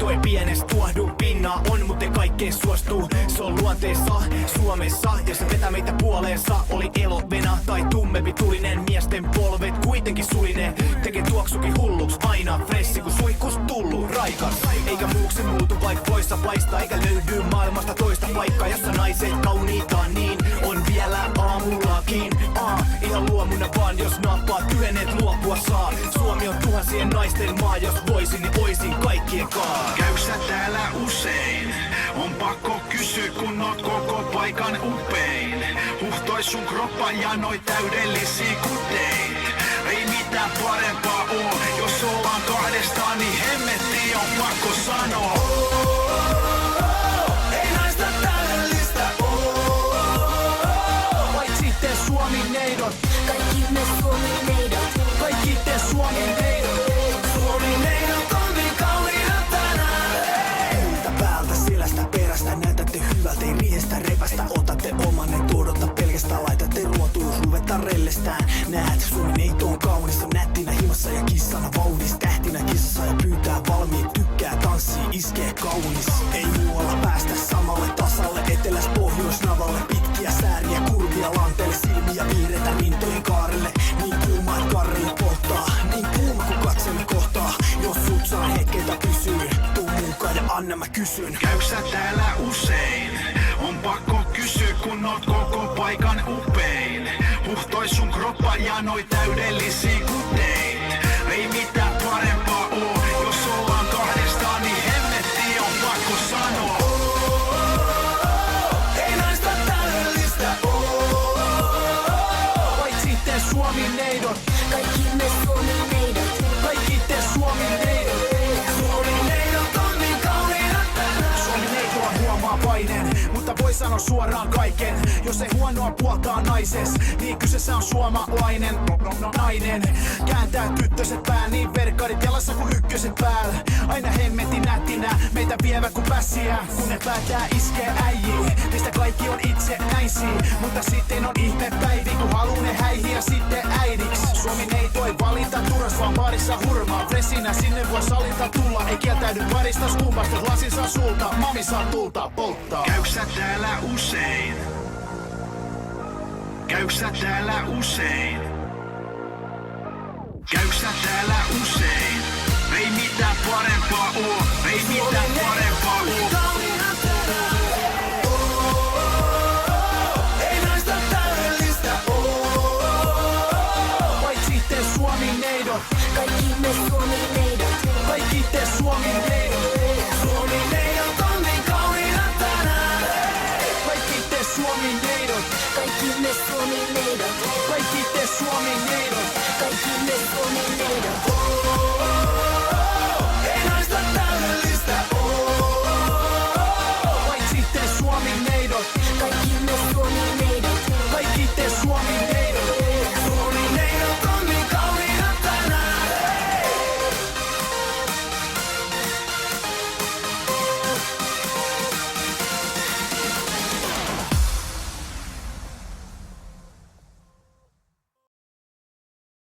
toi pienes tuohdu. Pinnaa on, mut ei kaikkeen suostuu. Se on luonteessa Suomessa ja se vetää meitä puoleensa. Oli elovena tai tummempi tulinen. Miesten polvet kuitenkin sulinee. Tekee tuoksukin hulluks, aina fressi kun suihkus tullu raikas. Eikä muuksi muutu vaik poissa paistaa. Eikä löydy maailmasta toista paikkaa, jossa naiset kauniita niin on vielä aamullakin. Ihan luomuna vaan jos nappaa tyhenet luopua saa. Suomi on tuhansien naisten maa, jos voisin niin oisin kaikkien kaa. Käyks sä täällä usein? On pakko kysyä kun oot koko paikan upein. Huhtois sun kroppa ja noi täydellisiä kuteit. Ei mitään parempaa oo, jos ollaan kahdestaan niin hemmetti on pakko sanoa. Ei naista täydellistä paitsi te Suomi-neidot. Kaikki me Suomi-neidot. Kaikki te Suomi-neidot. Suomi-neidot on niin kauniina tänään. Yltä päältä, selästä, perästä näytätte hyvältä, ei riihestä repästä. Otatte oman etu, odota pelkästään, laitatte ruotuus, ruveta rellestään. Näet, Suomi-neito on kaunis, on nättinä himassa ja kissana vauhdis. Tähtinä kisassa ja pyytää valmiit, tykkää tanssii, iskee kaunis. Ei muualla päästä samalle tasalle, eteläs pohjoisnavalle. Pitkiä sääriä, kurvia lanteelle, silmiä vihreitä rintojen kaarelle. Niin kuuma, et karrelle polttaa, niin kuuma kun katsemme kohtaa. Jos sut saa hetkeltä pysyy, tuu mukaan ja anna mä kysyn. Käyks sä täällä usein? On pakko kysyä kun oot koko paikan upein. Huhtois sun kroppa ja noi täydellisiä kuteit. Ei mitään parempaa oo, jos ollaan kahdestaan niin hemmetti on pakko sanoa. Ei naista täydellistä paitsi te Suomi-neidot. Kaikki me Suomi-neidot. Kaikki te Suomi-neidot. Suomi-neidot on niin kauniina tänään. Suomi-neito on huomaa paineen, mutta voi sanoa suoraan kaiken. Jos ei huonoa puoltaa naises, niin kyseessä on suomalainen nainen. Kääntää tyttöset pää, niin verkkarit jalassa kuin ykköset päällä. Aina hemmetin nättinä, meitä vievä kuin pässiä. Kun ne päätää iskee äijii, mistä kaikki on itse näisiä. Mutta sitten on ihme päivi, kun haluu ne häihiä sitten äidiks. Suomi-neito ei valita turras, vaan baarissa hurmaa. Fresinä sinne voi salilta tulla, ei kieltäydy parista skumpasta. Lasin saa sulta, mami saa tulta polttaa. Käyks sä täällä usein? Käyks sä täällä usein? Käyks sä täällä usein? Ei mitään parempaa oo, ei mitään parempaa oo. Ei naista täydellistä paitsi te Suomi-neidot. Kaikki me Suomi-neidot. Kaikki te Suomi-neidot.